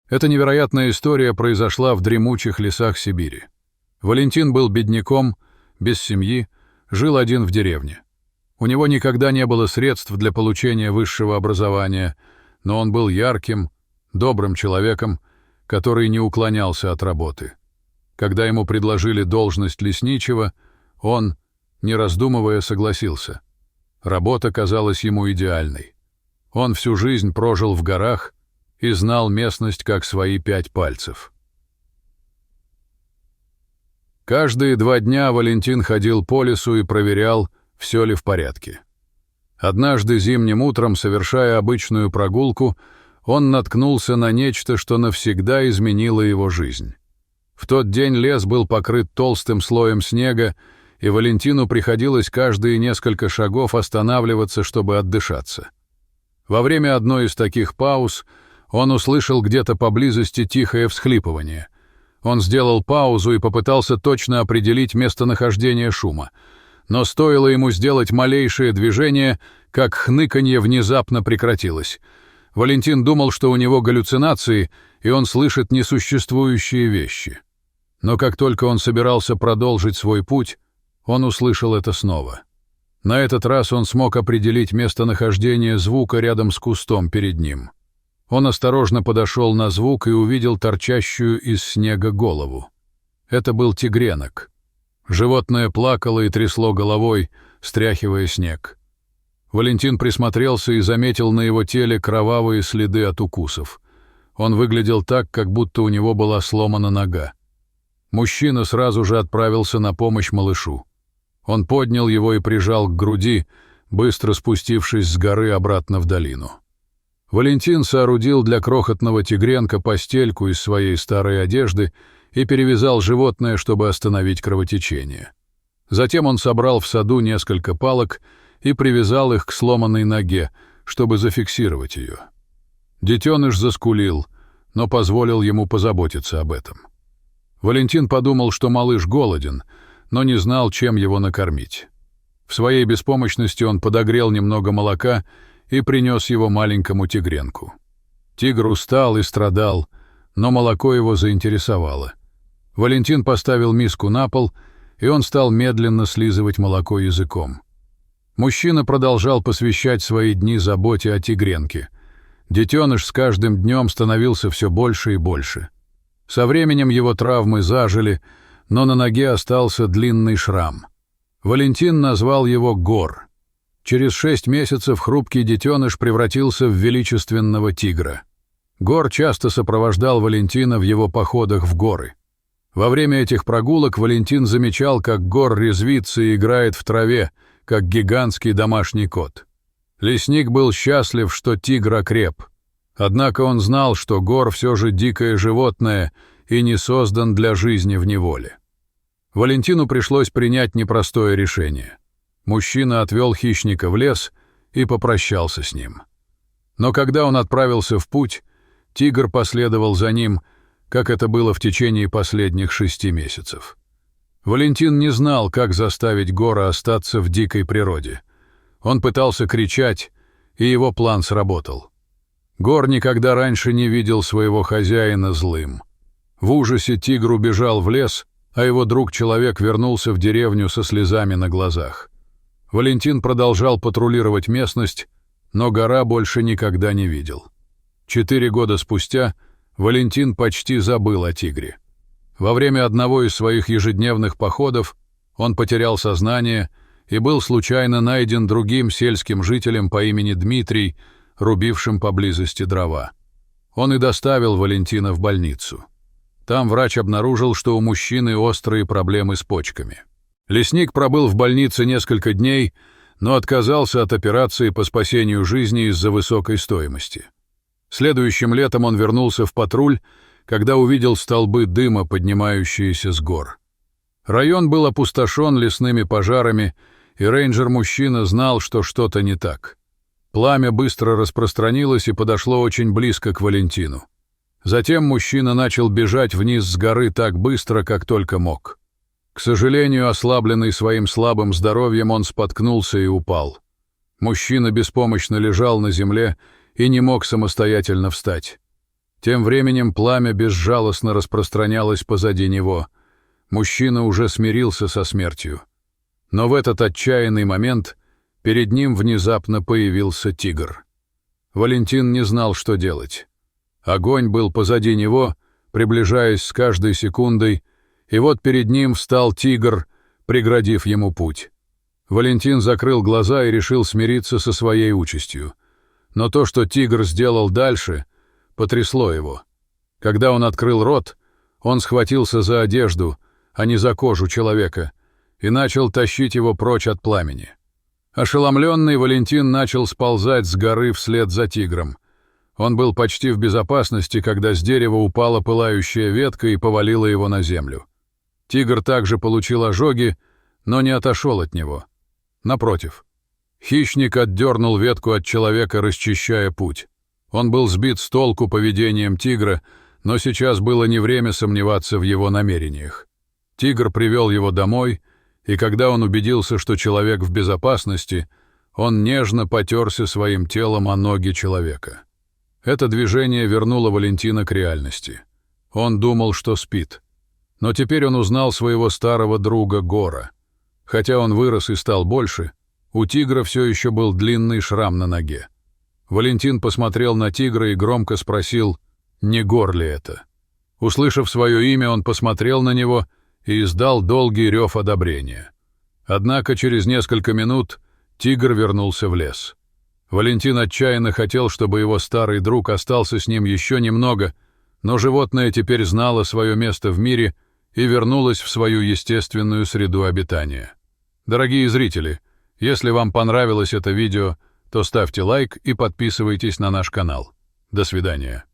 Эта невероятная история произошла в дремучих лесах Сибири. Валентин был бедняком, без семьи, жил один в деревне. У него никогда не было средств для получения высшего образования, но он был ярким, добрым человеком, который не уклонялся от работы. Когда ему предложили должность лесничего, он, не раздумывая, согласился. Работа казалась ему идеальной. Он всю жизнь прожил в горах и знал местность как свои 5 пальцев. Каждые 2 дня Валентин ходил по лесу и проверял, все ли в порядке. Однажды зимним утром, совершая обычную прогулку, он наткнулся на нечто, что навсегда изменило его жизнь. В тот день лес был покрыт толстым слоем снега, и Валентину приходилось каждые несколько шагов останавливаться, чтобы отдышаться. Во время одной из таких пауз он услышал где-то поблизости тихое всхлипывание. Он сделал паузу и попытался точно определить местонахождение шума. Но стоило ему сделать малейшее движение, как хныканье внезапно прекратилось. Валентин думал, что у него галлюцинации, и он слышит несуществующие вещи. Но как только он собирался продолжить свой путь, он услышал это снова. На этот раз он смог определить местонахождение звука рядом с кустом перед ним. Он осторожно подошел на звук и увидел торчащую из снега голову. Это был тигренок. Животное плакало и трясло головой, стряхивая снег. Валентин присмотрелся и заметил на его теле кровавые следы от укусов. Он выглядел так, как будто у него была сломана нога. Мужчина сразу же отправился на помощь малышу. Он поднял его и прижал к груди, быстро спустившись с горы обратно в долину. Валентин соорудил для крохотного тигренка постельку из своей старой одежды и перевязал животное, чтобы остановить кровотечение. Затем он собрал в саду несколько палок и привязал их к сломанной ноге, чтобы зафиксировать ее. Детеныш заскулил, но позволил ему позаботиться об этом. Валентин подумал, что малыш голоден, но не знал, чем его накормить. В своей беспомощности он подогрел немного молока и принес его маленькому тигренку. Тигр устал и страдал, но молоко его заинтересовало. Валентин поставил миску на пол, и он стал медленно слизывать молоко языком. Мужчина продолжал посвящать свои дни заботе о тигренке. Детеныш с каждым днем становился все больше и больше. Со временем его травмы зажили, но на ноге остался длинный шрам. Валентин назвал его Гор. Через 6 месяцев хрупкий детеныш превратился в величественного тигра. Гор часто сопровождал Валентина в его походах в горы. Во время этих прогулок Валентин замечал, как Гор резвится и играет в траве, как гигантский домашний кот. Лесник был счастлив, что тигр окреп. Однако он знал, что Гор все же дикое животное и не создан для жизни в неволе. Валентину пришлось принять непростое решение. Мужчина отвел хищника в лес и попрощался с ним. Но когда он отправился в путь, тигр последовал за ним, как это было в течение последних 6 месяцев. Валентин не знал, как заставить Гора остаться в дикой природе. Он пытался кричать, и его план сработал. Гор никогда раньше не видел своего хозяина злым. В ужасе тигр убежал в лес, а его друг-человек вернулся в деревню со слезами на глазах. Валентин продолжал патрулировать местность, но Гора больше никогда не видел. 4 года спустя Валентин почти забыл о тигре. Во время одного из своих ежедневных походов он потерял сознание и был случайно найден другим сельским жителем по имени Дмитрий, рубившим поблизости дрова. Он и доставил Валентина в больницу. Там врач обнаружил, что у мужчины острые проблемы с почками. Лесник пробыл в больнице несколько дней, но отказался от операции по спасению жизни из-за высокой стоимости. Следующим летом он вернулся в патруль, когда увидел столбы дыма, поднимающиеся с гор. Район был опустошен лесными пожарами, и рейнджер-мужчина знал, что что-то не так. Пламя быстро распространилось и подошло очень близко к Валентину. Затем мужчина начал бежать вниз с горы так быстро, как только мог. К сожалению, ослабленный своим слабым здоровьем, он споткнулся и упал. Мужчина беспомощно лежал на земле и не мог самостоятельно встать. Тем временем пламя безжалостно распространялось позади него. Мужчина уже смирился со смертью. Но в этот отчаянный момент перед ним внезапно появился тигр. Валентин не знал, что делать. Огонь был позади него, приближаясь с каждой секундой, и вот перед ним встал тигр, преградив ему путь. Валентин закрыл глаза и решил смириться со своей участью. Но то, что тигр сделал дальше, потрясло его. Когда он открыл рот, он схватился за одежду, а не за кожу человека, и начал тащить его прочь от пламени. Ошеломленный, Валентин начал сползать с горы вслед за тигром. Он был почти в безопасности, когда с дерева упала пылающая ветка и повалила его на землю. Тигр также получил ожоги, но не отошел от него. Напротив, хищник отдернул ветку от человека, расчищая путь. Он был сбит с толку поведением тигра, но сейчас было не время сомневаться в его намерениях. Тигр привел его домой, и когда он убедился, что человек в безопасности, он нежно потерся своим телом о ноги человека. Это движение вернуло Валентина к реальности. Он думал, что спит. Но теперь он узнал своего старого друга Гора. Хотя он вырос и стал больше, у тигра все еще был длинный шрам на ноге. Валентин посмотрел на тигра и громко спросил, не Гор ли это. Услышав свое имя, он посмотрел на него и издал долгий рев одобрения. Однако через несколько минут тигр вернулся в лес. Валентин отчаянно хотел, чтобы его старый друг остался с ним еще немного, но животное теперь знало свое место в мире и вернулось в свою естественную среду обитания. Дорогие зрители, если вам понравилось это видео, то ставьте лайк и подписывайтесь на наш канал. До свидания.